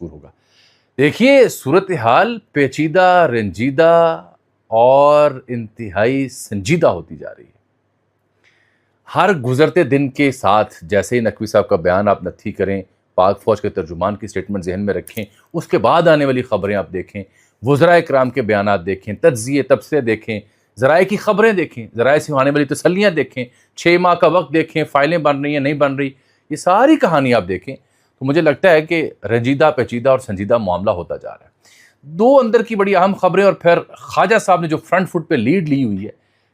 مشہور ہوگا. دیکھیے صورتحال پیچیدہ، رنجیدہ اور انتہائی سنجیدہ ہوتی جا رہی ہے. ہر گزرتے دن کے ساتھ جیسے ہی نقوی صاحب کا بیان آپ نتھی کریں، پاک فوج کے ترجمان کی سٹیٹمنٹ ذہن میں رکھیں، اس کے بعد آنے والی خبریں آپ دیکھیں، وزراء کرام کے بیانات دیکھیں، تجزیے تبصرے دیکھیں، ذرائع کی خبریں دیکھیں، ذرائع سے آنے والی تسلیاں دیکھیں، 6 ماہ کا وقت دیکھیں، فائلیں بن رہی ہیں نہیں بن رہی، یہ ساری کہانی آپ دیکھیں تو مجھے لگتا ہے کہ رنجیدہ پیچیدہ اور سنجیدہ معاملہ ہوتا جا رہا ہے. دو اندر کی بڑی اہم خبریں، اور پھر خواجہ صاحب نے جو فرنٹ فٹ پہ لیڈ لی ہوئی ہے،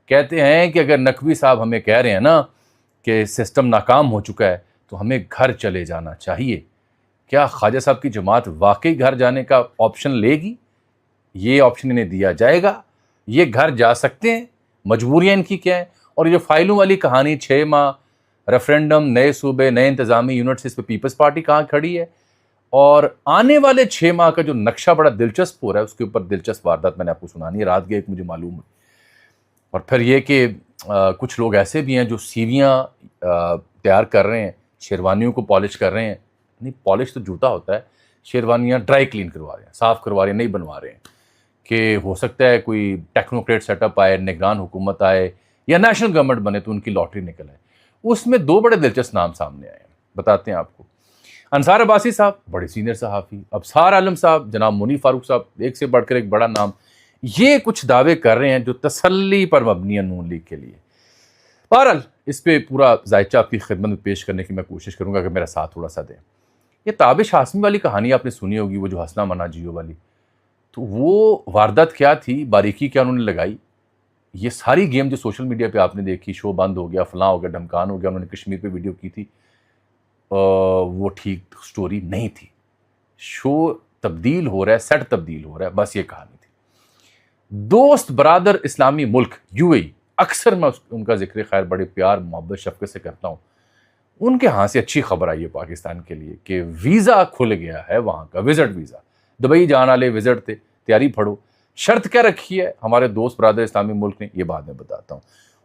کہتے ہیں کہ اگر نقوی صاحب ہمیں کہہ رہے ہیں نا کہ سسٹم ناکام ہو چکا ہے تو ہمیں گھر چلے جانا چاہیے. کیا خواجہ صاحب کی جماعت واقعی گھر جانے کا آپشن لے گی؟ یہ آپشن انہیں دیا جائے گا؟ یہ گھر جا سکتے ہیں؟ مجبوریاں ان کی کیا ہیں؟ اور یہ جو فائلوں والی کہانی 6 ماہ، ریفرینڈم، نئے صوبے، نئے انتظامی یونٹس، اس پہ پیپلز پارٹی کہاں کھڑی ہے؟ اور آنے والے 6 ماہ کا جو نقشہ بڑا دلچسپ ہو رہا ہے، اس کے اوپر دلچسپ واردات میں نے آپ کو سنانی ہے. رات گئے ایک مجھے معلوم ہے. اور پھر یہ کہ کچھ لوگ ایسے بھی ہیں جو سیویاں تیار کر رہے ہیں، شیروانیوں کو پالش کر رہے ہیں. نہیں، پالش تو جوتا ہوتا ہے، شیروانیاں ڈرائی کلین کروا رہے ہیں، صاف کروا رہے ہیں، نہیں بنوا رہے ہیں. کہ ہو سکتا ہے کوئی ٹیکنوکریٹ سیٹ اپ آئے، نگران حکومت آئے یا نیشنل گورنمنٹ بنے تو ان کی لاٹری نکل آئے. اس میں 2 بڑے دلچسپ نام سامنے آئے ہیں، بتاتے ہیں آپ کو. انصار عباسی صاحب بڑے سینئر صحافی، ابصار عالم صاحب، جناب منی فاروق صاحب، ایک سے بڑھ کر ایک بڑا نام، یہ کچھ دعوے کر رہے ہیں جو تسلی پر مبنی ہے نون لیگ کے لیے. بہرحال اس پہ پورا ذائچہ آپ کی خدمت میں پیش کرنے کی میں کوشش کروں گا کہ میرا ساتھ تھوڑا سا دیں. یہ تابش ہاشمی والی کہانی آپ نے سنی ہوگی، وہ جو ہسنا منا جیو والی. تو وہ واردات کیا تھی، باریکی کیا انہوں نے لگائی، یہ ساری گیم جو سوشل میڈیا پہ آپ نے دیکھی، شو بند ہو گیا، فلاں ہو گیا، ڈھمکان ہو گیا، انہوں نے کشمیر پہ ویڈیو کی تھی، وہ ٹھیک سٹوری نہیں تھی. شو تبدیل ہو رہا ہے، سیٹ تبدیل ہو رہا ہے، بس یہ کہانی تھی. دوست برادر اسلامی ملک UAE، اکثر میں ان کا ذکر خیر بڑے پیار محبت شفقت سے کرتا ہوں. ان کے ہاں سے اچھی خبر آئی ہے پاکستان کے لیے کہ ویزا کھل گیا ہے وہاں کا، وزٹ ویزا. دبئی جانے والے وزٹ تھے، تیاری پڑھو. شرط کیا رکھی ہے ہمارے دوست برادر اسلامی ملک نے، یہ بعد میں بتاتا ہوں.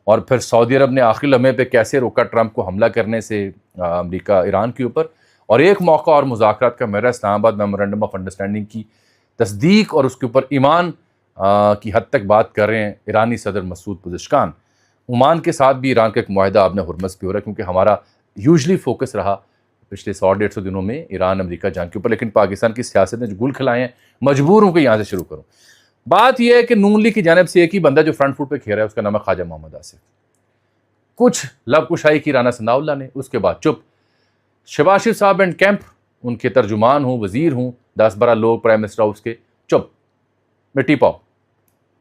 اور پھر سعودی عرب نے آخری لمحے پہ کیسے روکا ٹرمپ کو حملہ کرنے سے امریکہ ایران کے اوپر. اور ایک موقع اور مذاکرات کا میرا اسلام آباد میمورینڈم آف انڈرسٹینڈنگ کی تصدیق اور اس کے اوپر ایمان کی حد تک بات کر رہے ہیں ایرانی صدر مسعود پزشکان. عمان کے ساتھ بھی ایران کا ایک معاہدہ آپ نے حرمت پہ ہو رہا ہے، کیونکہ ہمارا یوزلی فوکس رہا پچھلے 100-150 دنوں میں ایران امریکہ جنگ کے اوپر، لیکن پاکستان کی سیاست نے جو گل کھلائے ہیں مجبور ہوں کہ یہاں سے شروع کروں. بات یہ ہے کہ نون لیگ کی جانب سے ایک ہی بندہ جو فرنٹ فٹ پہ کھیل رہا ہے، اس کا نام ہے خواجہ محمد آصف. کچھ لب کشائی کی رانا ثناء اللہ نے، اس کے بعد چپ. شہباز شریف صاحب اینڈ کیمپ، ان کے ترجمان ہوں، وزیر ہوں، 10-12 لوگ پرائم منسٹر ہاؤس کے، چپ، مٹی پاؤ.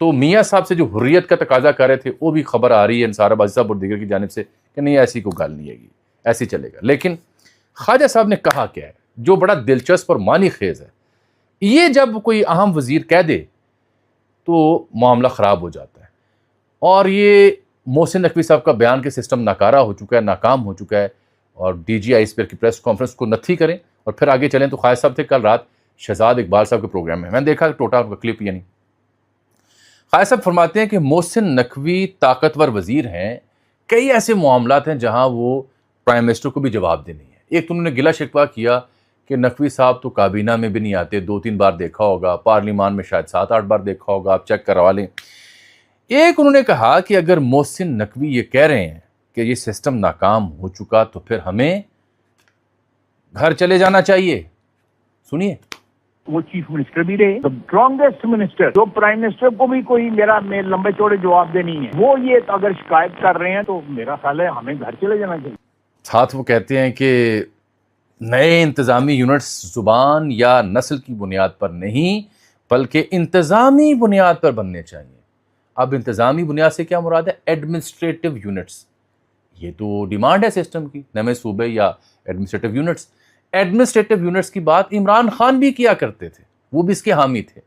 تو میاں صاحب سے جو حریت کا تقاضا کر رہے تھے، وہ بھی خبر آ رہی ہے انصار عباسی صاحب اور دیگر کی جانب سے کہ نہیں، ایسی کوئی گل نہیں ہے گی، ایسی چلے گا. لیکن خواجہ صاحب نے کہا کیا ہے جو بڑا دلچسپ اور معنی خیز ہے. یہ جب کوئی اہم وزیر کہہ دے تو معاملہ خراب ہو جاتا ہے. اور یہ محسن نقوی صاحب کا بیان کہ سسٹم ناکارہ ہو چکا ہے، ناکام ہو چکا ہے، اور DGI اس پر کی پریس کانفرنس کو نتھی کریں اور پھر آگے چلیں. تو خواجہ صاحب تھے کل رات شہزاد اقبال صاحب کے پروگرام میں نے دیکھا ٹوٹا ان کا کلپ. یعنی خواجہ صاحب فرماتے ہیں کہ محسن نقوی طاقتور وزیر ہیں، کئی ایسے معاملات ہیں جہاں وہ پرائم منسٹر کو بھی جواب دے نہیں ہے. ایک تو انہوں نے گلہ شکوہ کیا کہ نقوی صاحب تو کابینہ میں بھی نہیں آتے، 2-3 بار دیکھا ہوگا، پارلیمان میں شاید 7-8 بار دیکھا ہوگا، آپ چیک کروا لیں. ایک انہوں نے کہا کہ اگر محسن نقوی یہ کہہ رہے ہیں کہ یہ سسٹم ناکام ہو چکا تو پھر ہمیں گھر چلے جانا چاہیے. سنیے. وہ چیف منسٹر بھی رہے، اسٹرانگسٹ منسٹر، جو پرائم منسٹر کو بھی کوئی میرا لمبے چوڑے جواب دے نہیں ہے. وہ یہ اگر شکایت کر رہے ہیں تو میرا خیال ہے ہمیں گھر چلے جانا چاہیے. ساتھ وہ کہتے ہیں کہ نئے انتظامی یونٹس زبان یا نسل کی بنیاد پر نہیں بلکہ انتظامی بنیاد پر بننے چاہیے. اب انتظامی بنیاد سے کیا مراد ہے؟ Administrative units. یہ تو ڈیمانڈ ہے سسٹم کی، نئے صوبے یا ایڈمنسٹریٹو یونٹس. ایڈمنسٹریٹو یونٹس کی بات عمران خان بھی کیا کرتے تھے، وہ بھی اس کے حامی تھے.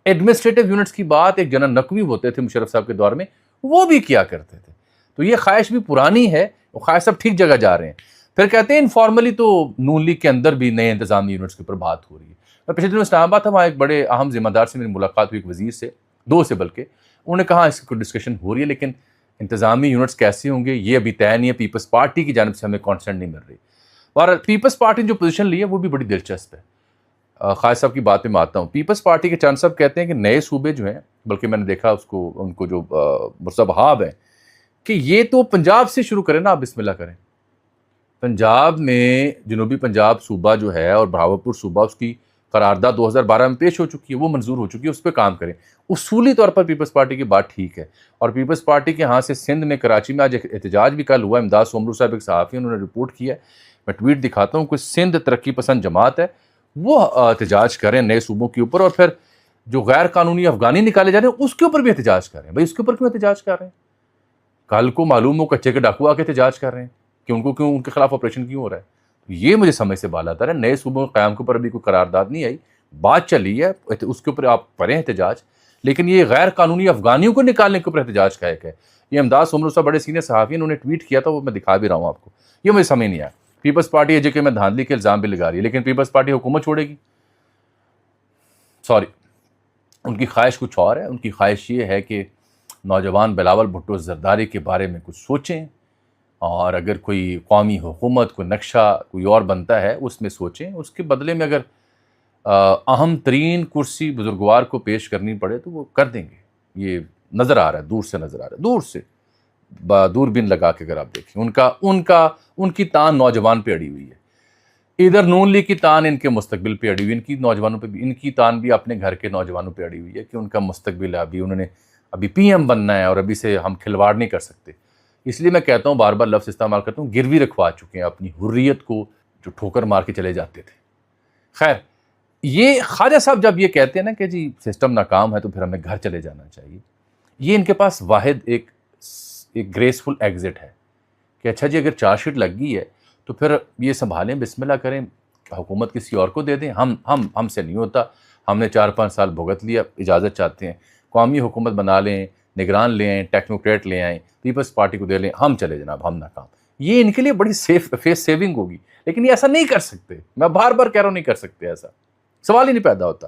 ایڈمنسٹریٹو یونٹس کی بات ایک جنرل نقوی ہوتے تھے مشرف صاحب کے دور میں، وہ بھی کیا کرتے تھے. تو یہ خواہش بھی پرانی ہے، وہ خواہش صاحب ٹھیک جگہ جا رہے ہیں. پھر کہتے ہیں انفارملی تو نون لیگ کے اندر بھی نئے انتظامی یونٹس کے اوپر بات ہو رہی ہے. میں پچھلے دنوں اسلام آباد تھا، وہاں ایک بڑے اہم ذمہ دار سے میری ملاقات ہوئی، ایک وزیر سے، 2 سے بلکہ. انہوں نے کہا اس کی ڈسکشن ہو رہی ہے لیکن انتظامی یونٹس کیسے ہوں گے یہ ابھی طے نہیں ہے، پیپلز پارٹی کی جانب سے ہمیں کانسنٹ نہیں مل رہی. اور پیپلز پارٹی نے جو پوزیشن لی ہے وہ بھی بڑی دلچسپ ہے. خالد صاحب کی بات پہ میں آتا ہوں. پیپلز پارٹی کے چند صاحب کہتے ہیں کہ نئے صوبے جو ہیں، بلکہ میں نے دیکھا ان کو جو مرصب ہیں کہ یہ تو پنجاب سے شروع کریں نا، آپ بسم اللہ کریں. پنجاب میں جنوبی پنجاب صوبہ جو ہے اور بہاولپور صوبہ، اس کی قرارداد 2012 میں پیش ہو چکی ہے، وہ منظور ہو چکی ہے، اس پہ کام کریں. اصولی طور پر پیپلز پارٹی کی بات ٹھیک ہے. اور پیپلز پارٹی کے ہاں سے سندھ میں، کراچی میں آج احتجاج بھی کل ہوا. امداد سومرو صاحب ایک صحافی، انہوں نے رپورٹ کیا ہے، میں ٹویٹ دکھاتا ہوں، کوئی سندھ ترقی پسند جماعت ہے، وہ احتجاج کریں نئے صوبوں کے اوپر. اور پھر جو غیر قانونی افغانی نکالے جا رہے ہیں اس کے اوپر بھی احتجاج کریں. بھائی اس کے اوپر کیوں احتجاج کر رہے ہیں؟ کل کو معلوم ہو کچے کے ڈاکو آ کے احتجاج کر رہے ہیں کہ ان کے خلاف آپریشن کیوں ہو رہا ہے. یہ مجھے سمجھ سے بالا تر ہے. نئے صوبوں کے قیام کے اوپر ابھی کوئی قرارداد نہیں آئی، بات چلی ہے، اس کے اوپر آپ کریں احتجاج. لیکن یہ غیر قانونی افغانیوں کو نکالنے کے اوپر احتجاج کا ایک ہے. یہ امداد سومرو صاحب بڑے سینئر صحافی، انہوں نے ٹویٹ کیا تھا، وہ میں دکھا بھی رہا ہوں آپ کو. یہ مجھے سمجھ نہیں آیا. پیپلز پارٹی ہے کہ میں دھاندلی کے الزام بھی لگا رہی ہے، لیکن پیپلز پارٹی حکومت چھوڑے گی؟ سوری، ان کی خواہش کچھ اور ہے. ان کی خواہش یہ ہے کہ نوجوان بلاول بھٹو زرداری کے بارے میں کچھ سوچیں، اور اگر کوئی قومی حکومت، کوئی نقشہ کوئی اور بنتا ہے اس میں سوچیں. اس کے بدلے میں اگر اہم ترین کرسی بزرگوار کو پیش کرنی پڑے تو وہ کر دیں گے. یہ نظر آ رہا ہے، دور سے نظر آ رہا ہے، دور سے دوربین لگا کے. اگر آپ دیکھیں ان کی تان نوجوان پہ اڑی ہوئی ہے. ادھر نون لیگ کی تان ان کے مستقبل پہ اڑی ہوئی، ان کی نوجوانوں پہ بھی، ان کی تان بھی اپنے گھر کے نوجوانوں پہ اڑی ہوئی ہے کہ ان کا مستقبل ہے. انہوں نے ابھی پی ایم بننا ہے اور ابھی سے ہم کھلواڑ نہیں کر سکتے. اس لیے میں کہتا ہوں، بار بار لفظ استعمال کرتا ہوں، گروی رکھوا چکے ہیں اپنی حریت کو، جو ٹھوکر مار کے چلے جاتے تھے. خیر، یہ خواجہ صاحب جب یہ کہتے ہیں نا کہ جی سسٹم ناکام ہے تو پھر ہمیں گھر چلے جانا چاہیے، یہ ان کے پاس واحد ایک گریسفل ایگزٹ ہے کہ اچھا جی اگر چارج شیٹ لگ گئی ہے تو پھر یہ سنبھالیں، بسم اللہ کریں، حکومت کسی اور کو دے دیں. ہم سے نہیں ہوتا، ہم نے 4-5 سال بھگت لیا، اجازت چاہتے ہیں، قومی حکومت بنا لیں، نگران لے آئیں، ٹیکنوکریٹ لے آئیں، پیپلز پارٹی کو دے لیں، ہم چلے جناب، ہم ناکام. یہ ان کے لیے بڑی فیس سیونگ ہوگی. لیکن یہ ایسا نہیں کر سکتے. میں بار بار کہہ رہا ہوں نہیں کر سکتے، ایسا سوال ہی نہیں پیدا ہوتا.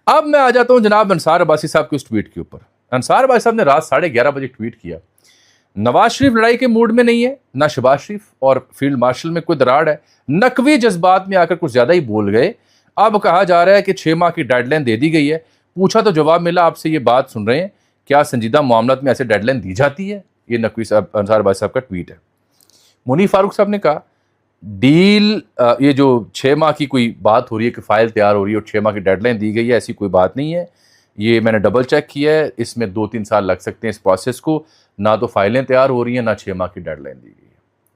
اب میں آ جاتا ہوں جناب انصار عباسی صاحب کے اس ٹویٹ کے اوپر. انصار عباسی صاحب نے رات 11:30 بجے ٹویٹ کیا، نواز شریف لڑائی کے موڈ میں نہیں ہے، نہ شہباز شریف اور فیلڈ مارشل میں کوئی دراڑ ہے، نقوی جذبات میں آ کر کچھ زیادہ ہی بول گئے. اب کہا جا رہا ہے کہ 6 ماہ کی ڈیڈ لائن دے دی گئی ہے. پوچھا تو جواب ملا، آپ سے یہ بات سن رہے ہیں، کیا سنجیدہ معاملات میں ایسے ڈیڈ لائن دی جاتی ہے؟ یہ نقوی صاحب، انصار عباسی صاحب کا ٹویٹ ہے. منیر فاروق صاحب نے کہا ڈیل، یہ جو 6 ماہ کی کوئی بات ہو رہی ہے کہ فائل تیار ہو رہی ہے اور 6 ماہ کی ڈیڈ لائن دی گئی ہے، ایسی کوئی بات نہیں ہے. یہ میں نے ڈبل چیک کیا ہے، اس میں 2-3 سال لگ سکتے ہیں اس پروسیس کو. نہ تو فائلیں تیار ہو رہی ہیں، نہ 6 ماہ کی ڈیڈ لائن دی گئی ہے.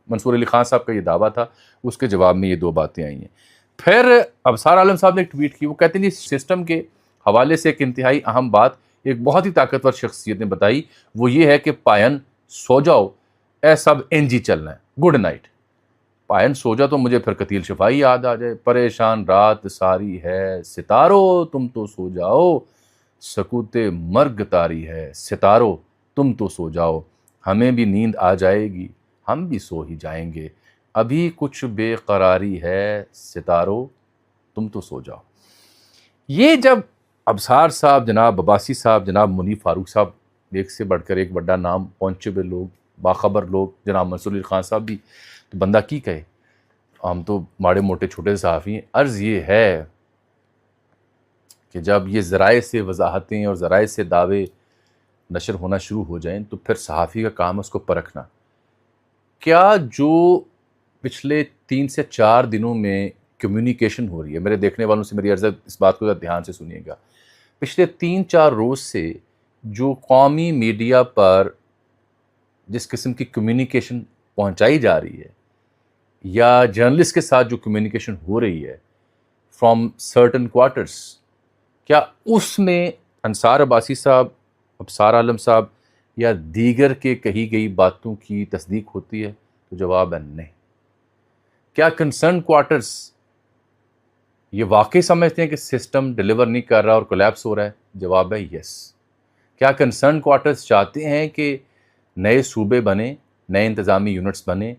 منصور علی خان صاحب کا یہ دعویٰ تھا، اس کے جواب میں یہ 2 باتیں آئی ہیں. پھر ابصار عالم صاحب نے ایک ٹویٹ کی، وہ کہتے ہیں سسٹم کے حوالے سے ایک انتہائی اہم بات ایک بہت ہی طاقتور شخصیت نے بتائی، وہ یہ ہے کہ پائن سو جاؤ، اے سب انجی چلنا ہے، گڈ نائٹ. پائن سو جاؤ تو مجھے پھر قتیل شفائی یاد آ جائے، پریشان رات ساری ہے ستارو تم تو سو جاؤ، سکوت مرگ تاری ہے ستارو تم تو سو جاؤ، ہمیں بھی نیند آ جائے گی، ہم بھی سو ہی جائیں گے، ابھی کچھ بے قراری ہے ستارو تم تو سو جاؤ. یہ جب ابصار صاحب، جناب عباسی صاحب، جناب منیر فاروق صاحب، ایک سے بڑھ کر ایک بڑا نام، پہنچے ہوئے لوگ، باخبر لوگ، جناب منصور علی خان صاحب بھی، تو بندہ کی کہے، ہم تو ماڑے موٹے چھوٹے صحافی ہیں. عرض یہ ہے کہ جب یہ ذرائع سے وضاحتیں اور ذرائع سے دعوے نشر ہونا شروع ہو جائیں تو پھر صحافی کا کام ہے اس کو پرکھنا. کیا جو پچھلے 3 سے 4 دنوں میں کمیونیکیشن ہو رہی ہے، میرے دیکھنے والوں سے میری عرض ہے اس بات کو ذرا دھیان سے سنیے گا، پچھلے 3-4 روز سے جو قومی میڈیا پر جس قسم کی کمیونیکیشن پہنچائی جا رہی ہے، یا جرنلسٹ کے ساتھ جو کمیونیکیشن ہو رہی ہے فرام سرٹن کوارٹرز، کیا اس میں انصار عباسی صاحب، ابصار عالم صاحب یا دیگر کے کہی گئی باتوں کی تصدیق ہوتی ہے؟ تو جواب ہے نہیں. کیا کنسرن کوارٹرز یہ واقعی سمجھتے ہیں کہ سسٹم ڈیلیور نہیں کر رہا اور کولیپس ہو رہا ہے؟ جواب ہے یس. کیا کنسرن کوارٹرز چاہتے ہیں کہ نئے صوبے بنے، نئے انتظامی یونٹس بنے،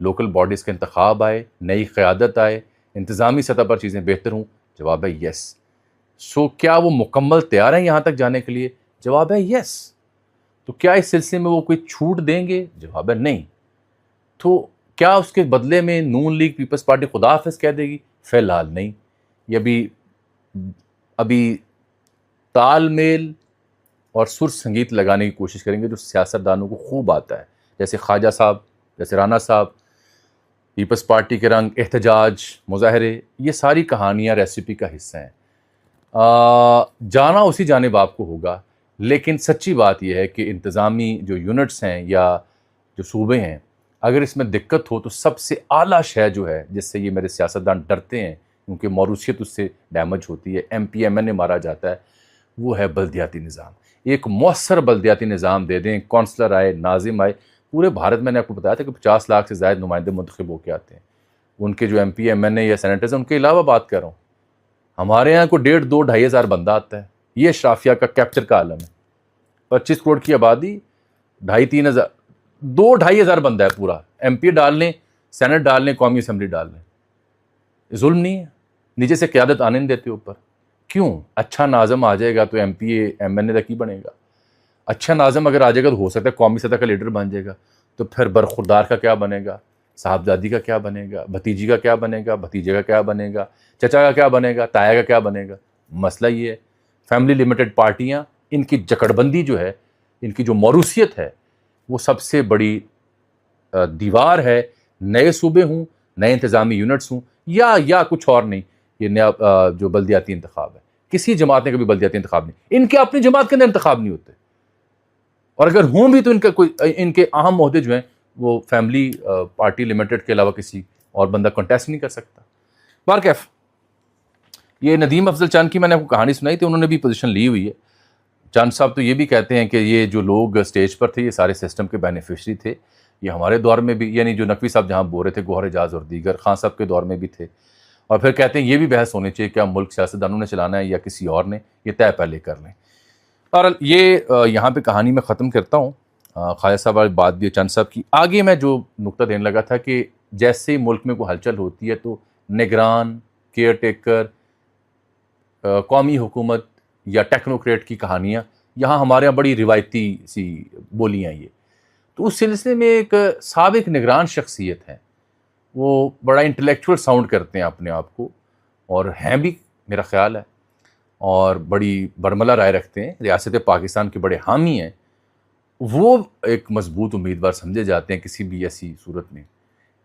لوکل باڈیز کا انتخاب آئے، نئی قیادت آئے، انتظامی سطح پر چیزیں بہتر ہوں؟ جواب ہے یس. سو کیا وہ مکمل تیار ہیں یہاں تک جانے کے لیے؟ جواب ہے یس. تو کیا اس سلسلے میں وہ کوئی چھوٹ دیں گے؟ جواب ہے نہیں. تو کیا اس کے بدلے میں نون لیگ، پیپلز پارٹی خدا حافظ کہہ دے گی؟ فی الحال نہیں. یہ ابھی ابھی تال میل اور سر سنگیت لگانے کی کوشش کریں گے جو سیاستدانوں کو خوب آتا ہے، جیسے خواجہ صاحب، جیسے رانا صاحب، پیپلز پارٹی کے رنگ، احتجاج، مظاہرے، یہ ساری کہانیاں ریسیپی کا حصہ ہیں۔ جانا اسی جانب آپ کو ہوگا، لیکن سچی بات یہ ہے کہ انتظامی جو یونٹس ہیں یا جو صوبے ہیں، اگر اس میں دقت ہو تو سب سے اعلیٰ شے جو ہے جس سے یہ میرے سیاستدان ڈرتے ہیں کیونکہ موروثیت اس سے ڈیمیج ہوتی ہے، ایم پی ایم این اے مارا جاتا ہے، وہ ہے بلدیاتی نظام۔ ایک مؤثر بلدیاتی نظام دے دیں، کونسلر آئے، ناظم آئے، پورے بھارت میں نے آپ کو بتایا تھا کہ 50 لاکھ سے زائد نمائندے منتخب ہو کے آتے ہیں، ان کے جو ایم پی ایم این اے یا سینیٹرز ہیں ان کے علاوہ بات کر رہا ہوں، ہمارے یہاں کو 1.5 2 2.5 ہزار بندہ آتا ہے، یہ اشرافیہ کا کیپچر کا عالم ہے۔ 25 کروڑ کی آبادی، 2.5 3 ہزار، 2 2.5 ہزار بندہ ہے پورا، ایم پی ڈال لیں، سینٹ ڈال لیں، قومی اسمبلی ڈال لیں، ظلم نہیں ہے؟ نیچے سے قیادت آنے نہیں دیتے اوپر، کیوں؟ اچھا ناظم آ جائے گا تو ایم پی ایم این اے تک ہی بنے گا، اچھا ناظم اگر آ جائے گا تو ہو سکتا ہے قومی سطح کا لیڈر بن جائے گا، تو پھر برخوردار کا کیا بنے گا، صاحبزادی کا کیا بنے گا، بھتیجی کا کیا بنے گا، بھتیجے کا کیا بنے گا، چچا کا کیا بنے گا، تایا کا کیا بنے گا؟ مسئلہ یہ ہے فیملی لمیٹڈ پارٹیاں، ان کی جکڑ بندی جو ہے، ان کی جو موروثیت ہے، وہ سب سے بڑی دیوار ہے، نئے صوبے ہوں، نئے انتظامی یونٹس ہوں، یا کچھ اور نہیں، یہ نیا جو بلدیاتی انتخاب ہے، کسی جماعت نے کبھی بلدیاتی انتخاب نہیں، ان کے اپنی جماعت کے اندر انتخاب نہیں ہوتے، اور اگر ہوں بھی تو ان کے اہم عہدے جو ہیں وہ فیملی پارٹی لمیٹڈ کے علاوہ کسی اور بندہ کنٹیسٹ نہیں کر سکتا۔ بارکیف یہ ندیم افضل چاند کی میں نے آپ کو کہانی سنائی تھی، انہوں نے بھی پوزیشن لی ہوئی ہے۔ چاند صاحب تو یہ بھی کہتے ہیں کہ یہ جو لوگ اسٹیج پر تھے یہ سارے سسٹم کے بینیفیشری تھے، یہ ہمارے دور میں بھی، یعنی جو نقوی صاحب جہاں بول رہے تھے، گوہر اعجاز اور دیگر، خان صاحب کے دور میں بھی تھے، اور پھر کہتے ہیں یہ بھی بحث ہونی چاہیے کیا ملک سیاستدانوں نے چلانا ہے یا کسی اور نے، یہ طے پہلے کر لیں۔ اور یہ یہاں پہ کہانی میں ختم کرتا ہوں، خواجہ صاحب والی بات بھی ہے چاند صاحب کی۔ آگے میں جو نقطہ دینے لگا تھا کہ جیسے ملک میں کوئی ہلچل ہوتی ہے تو نگران، کیئر ٹیکر، قومی حکومت یا ٹیکنوکریٹ کی کہانیاں یہاں ہمارے یہاں بڑی روایتی سی بولیاں یہ، تو اس سلسلے میں ایک سابق نگران شخصیت ہیں، وہ بڑا انٹلیکچوئل ساؤنڈ کرتے ہیں اپنے آپ کو، اور ہیں بھی میرا خیال ہے، اور بڑی برملا رائے رکھتے ہیں، ریاست پاکستان کے بڑے حامی ہیں، وہ ایک مضبوط امیدوار سمجھے جاتے ہیں کسی بھی ایسی صورت میں۔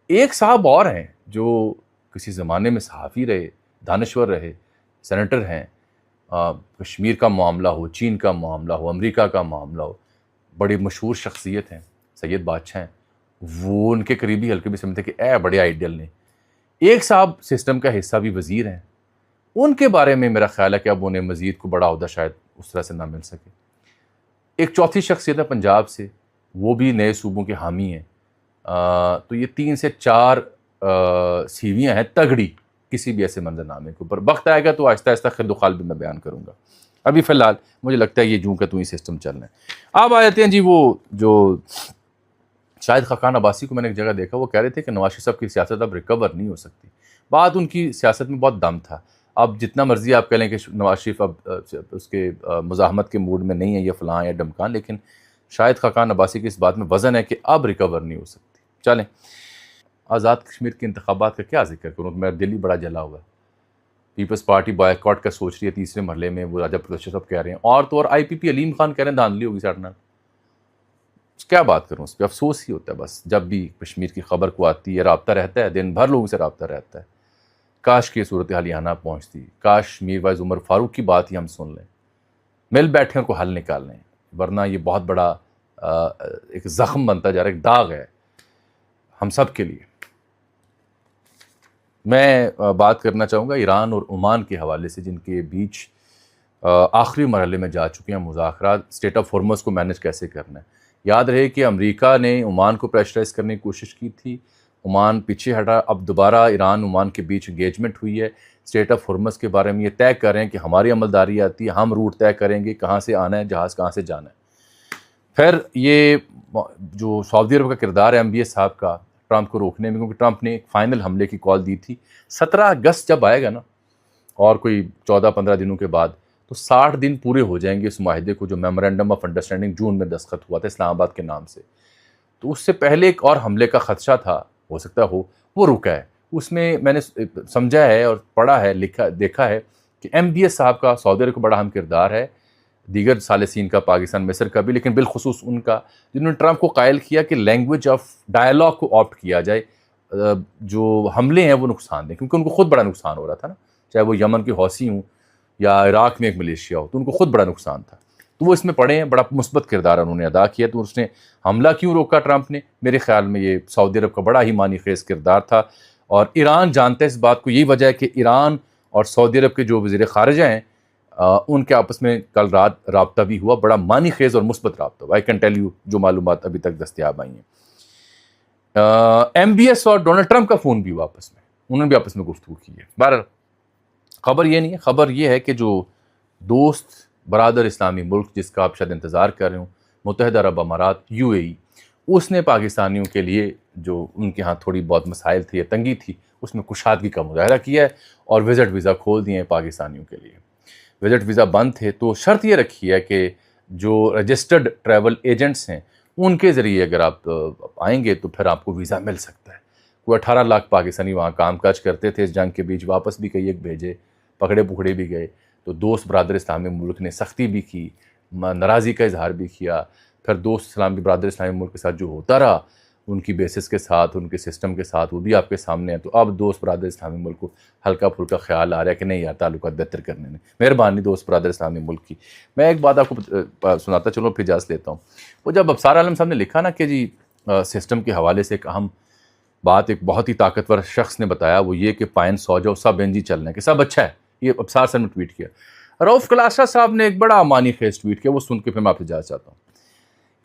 ایک صاحب اور ہیں جو کسی زمانے میں صحافی رہے، دانشور رہے، سینیٹر ہیں، کشمیر کا معاملہ ہو، چین کا معاملہ ہو، امریکہ کا معاملہ ہو، بڑی مشہور شخصیت ہیں، سید بادشاہ ہیں، وہ ان کے قریبی حلقے بھی سمجھتے کہ اے بڑے آئیڈیل نے۔ ایک صاحب سسٹم کا حصہ بھی وزیر ہیں، ان کے بارے میں میرا خیال ہے کہ اب انہیں مزید کو بڑا عہدہ شاید اس طرح سے نہ مل سکے۔ ایک چوتھی شخصیت ہے پنجاب سے، وہ بھی نئے صوبوں کے حامی ہیں، تو یہ 3 سے 4 سیویاں ہیں تگڑی کسی بھی ایسے منظر نامے کے اوپر۔ وقت آئے گا تو آہستہ آہستہ خرد و خال بھی میں بیان کروں گا، ابھی فی الحال مجھے لگتا ہے یہ جوں کا تو ہی سسٹم چل رہا ہے۔ اب آ جاتے ہیں جی، وہ جو شاہد خاقان عباسی کو میں نے ایک جگہ دیکھا، وہ کہہ رہے تھے کہ نواز شریف صاحب کی سیاست اب ریکور نہیں ہو سکتی۔ بات ان کی سیاست میں بہت دم تھا، اب جتنا مرضی آپ کہہ لیں کہ نواز شریف اب اس کے مزاحمت کے موڈ میں نہیں ہے، یہ فلاں یا ڈمکان، لیکن شاہد خاقان عباسی کی اس بات میں وزن ہے کہ اب ریکور نہیں ہو سکتی۔ چلیں، آزاد کشمیر کے انتخابات کا کیا ذکر کروں، میرا دل ہی بڑا جلا ہوا ہے۔ پیپلز پارٹی بائیکاٹ کا سوچ رہی ہے 3 مرحلے میں، وہ راجہ پرکاش صاحب کہہ رہے ہیں، اور تو اور آئی پی پی علیم خان کہہ رہے ہیں دھاندلی ہوگی ساڑھنا۔ کیا بات کروں، اس پہ افسوس ہی ہوتا ہے، بس جب بھی کشمیر کی خبر کو آتی ہے رابطہ رہتا ہے، دن بھر لوگوں سے رابطہ رہتا ہے، کاش کہ یہ صورتحال یہاں نہ پہنچتی، کاش میر وائز عمر فاروق کی بات ہی ہم سن لیں، مل بیٹھیں اور کو حل نکال لیں، ورنہ یہ بہت بڑا ایک زخم بنتا جا رہا ہے، ایک داغ ہے ہم سب کے لیے۔ میں بات کرنا چاہوں گا ایران اور عمان کے حوالے سے، جن کے بیچ آخری مرحلے میں جا چکے ہیں مذاکرات، اسٹیٹ آف ہارمز کو مینیج کیسے کرنا ہے۔ یاد رہے کہ امریکہ نے عمان کو پریشرائز کرنے کی کوشش کی تھی، عمان پیچھے ہٹا، اب دوبارہ ایران عمان کے بیچ انگیجمنٹ ہوئی ہے، اسٹیٹ آف ہارمز کے بارے میں یہ طے کر رہے ہیں کہ ہماری عملداری آتی ہے، ہم روٹ طے کریں گے کہاں سے آنا ہے، جہاز کہاں سے جانا ہے۔ پھر یہ جو سعودی عرب کا کردار ہے ایم بی اے صاحب کا ٹرمپ کو روکنے میں، کیونکہ ٹرمپ نے ایک فائنل حملے کی کال دی تھی، 17 اگست جب آئے گا نا، اور کوئی 14-15 دنوں کے بعد، تو 60 دن پورے ہو جائیں گے اس معاہدے کو جو میمورینڈم آف انڈرسٹینڈنگ جون میں دستخط ہوا تھا اسلام آباد کے نام سے۔ تو اس سے پہلے ایک اور حملے کا خدشہ تھا، ہو سکتا ہو، وہ رکا ہے۔ اس میں نے سمجھا ہے اور پڑھا ہے، لکھا دیکھا ہے کہ MBS صاحب کا سعودی عرب کا بڑا اہم کردار ہے، دیگر ثالثین کا، پاکستان مصر کا بھی، لیکن بالخصوص ان کا، جنہوں نے ٹرمپ کو قائل کیا کہ لینگویج آف ڈائلاگ کو آپٹ کیا جائے، جو حملے ہیں وہ نقصان دیں، کیونکہ ان کو خود بڑا نقصان ہو رہا تھا نا، چاہے وہ یمن کے حوثی ہوں یا عراق میں ایک ملیشیا ہو، تو ان کو خود بڑا نقصان تھا، تو وہ اس میں پڑے ہیں، بڑا مثبت کردار انہوں نے ادا کیا۔ تو اس نے حملہ کیوں روکا ٹرمپ نے؟ میرے خیال میں یہ سعودی عرب کا بڑا ہی معنی خیز کردار تھا، اور ایران جانتا ہے اس بات کو، یہی وجہ ہے کہ ایران اور سعودی عرب کے جو وزیر خارجہ ہیں ان کے آپس میں کل رات رابطہ بھی ہوا، بڑا معنی خیز اور مثبت رابطہ ہوا۔ آئی کین ٹیل یو جو معلومات ابھی تک دستیاب آئی ہیں۔ MBS اور ڈونلڈ ٹرمپ کا فون بھی ہوا آپس میں، انہوں نے بھی آپس میں گفتگو کی ہے۔ بہرحال خبر یہ نہیں ہے، خبر یہ ہے کہ جو دوست برادر اسلامی ملک جس کا آپ شاید انتظار کر رہے ہوں، متحدہ عرب امارات UAE، اس نے پاکستانیوں کے لیے جو ان کے ہاں تھوڑی بہت مسائل تھی یا تنگی تھی، اس میں کشادگی کا مظاہرہ کیا ہے اور وزٹ ویزا کھول دیے ہیں پاکستانیوں کے لیے۔ وزٹ ویزا بند تھے تو شرط یہ رکھی ہے کہ جو رجسٹرڈ ٹریول ایجنٹس ہیں ان کے ذریعے اگر آپ آئیں گے تو پھر آپ کو ویزا مل سکتا ہے۔ کوئی 18 لاکھ پاکستانی وہاں کام کاج کرتے تھے اس جنگ کے بیچ، واپس بھی کئی ایک بھیجے، پکڑے پکڑے بھی گئے، تو دوست برادر اسلامی ملک نے سختی بھی کی، ناراضی کا اظہار بھی کیا، پھر دوست اسلامی برادر اسلامی ملک کے ساتھ جو ہوتا رہا ان کی بیسس کے ساتھ، ان کے سسٹم کے ساتھ، وہ بھی آپ کے سامنے ہے۔ تو اب دوست برادر اسلامی ملک کو ہلکا پھلکا خیال آ رہا ہے کہ نہیں یار تعلقات بہتر کرنے میں مہربانی دوست برادر اسلامی ملک کی۔ میں ایک بات آپ کو سناتا چلوں پھر اجازت لیتا ہوں۔ وہ جب ابصار عالم صاحب نے لکھا نا کہ جی سسٹم کے حوالے سے ایک اہم بات ایک بہت ہی طاقتور شخص نے بتایا، وہ یہ کہ پائن سو جاؤ سب انجی چلنا ہے، کہ سب اچھا ہے، یہ ابصار صاحب نے ٹویٹ کیا۔ رؤف کلاسا صاحب نے ایک بڑا معنی خیز ٹویٹ کیا، وہ سن کے پھر میں آپ سے اجازت چاہتا ہوں۔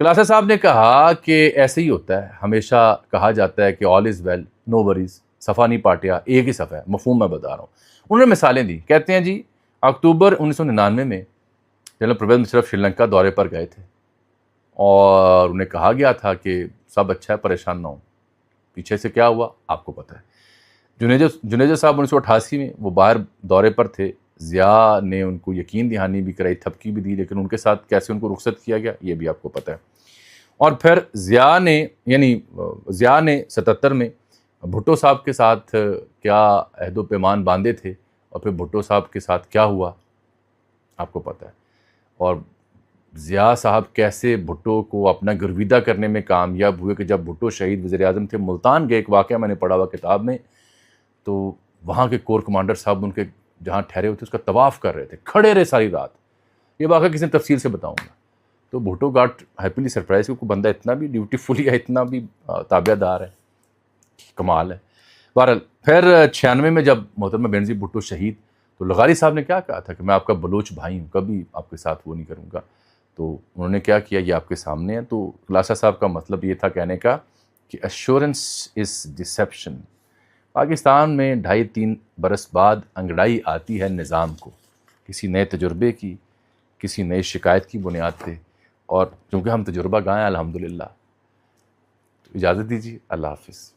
کلاسا صاحب نے کہا کہ ایسے ہی ہوتا ہے، ہمیشہ کہا جاتا ہے کہ آل از ویل نو وریز، صفحہ نہیں پاٹیا، ایک ہی صفحہ ہے، مفہوم میں بتا رہا ہوں۔ انہوں نے مثالیں دی، کہتے ہیں جی اکتوبر 1999 میں جنرل پرویز مشرف سری لنکا دورے پر گئے تھے اور انہیں کہا گیا تھا کہ سب اچھا ہے، پریشان نہ ہوں۔ پیچھے سے کیا ہوا آپ کو پتہ ہے۔ جنیجو صاحب 1988 میں وہ باہر دورے پر تھے، ضیاء نے ان کو یقین دہانی بھی کرائی، تھپکی بھی دی، لیکن ان کے ساتھ کیسے ان کو رخصت کیا گیا یہ بھی آپ کو پتہ ہے۔ اور پھر ضیاء نے 77 میں بھٹو صاحب کے ساتھ کیا عہد و پیمان باندھے تھے، اور پھر بھٹو صاحب کے ساتھ کیا ہوا آپ کو پتہ ہے۔ اور ضیاء صاحب کیسے بھٹو کو اپنا گرویدہ کرنے میں کامیاب ہوئے کہ جب بھٹو شہید وزیر اعظم تھے، ملتان گئے، ایک واقعہ میں نے پڑھا ہوا کتاب میں، تو وہاں کے کور کمانڈر صاحب ان کے جہاں ٹھہرے ہوئے تھے اس کا طواف کر رہے تھے، کھڑے رہے ساری رات۔ یہ واقعہ کسی نے تفصیل سے بتاؤں گا۔ تو بھٹو گاٹ ہیپیلی سرپرائز کہ کوئی بندہ اتنا بھی ڈیوٹیفل ہے، اتنا بھی تابع دار ہے، کمال ہے۔ بہرحال پھر 96 میں جب محترمہ بینظیر بھٹو شہید، تو لغاری صاحب نے کیا کہا تھا کہ میں آپ کا بلوچ بھائی ہوں، کبھی آپ کے ساتھ وہ نہیں کروں گا۔ تو انہوں نے کیا کیا یہ آپ کے سامنے ہے۔ تو کلاسا صاحب کا مطلب یہ تھا کہنے کا کہ ایشورنس از ڈسیپشن۔ پاکستان میں 2.5-3 برس بعد انگڑائی آتی ہے نظام کو، کسی نئے تجربے کی، کسی نئی شکایت کی بنیاد پہ، اور چونکہ ہم تجربہ گائیں الحمدللہ۔ تو اجازت دیجیے، اللہ حافظ۔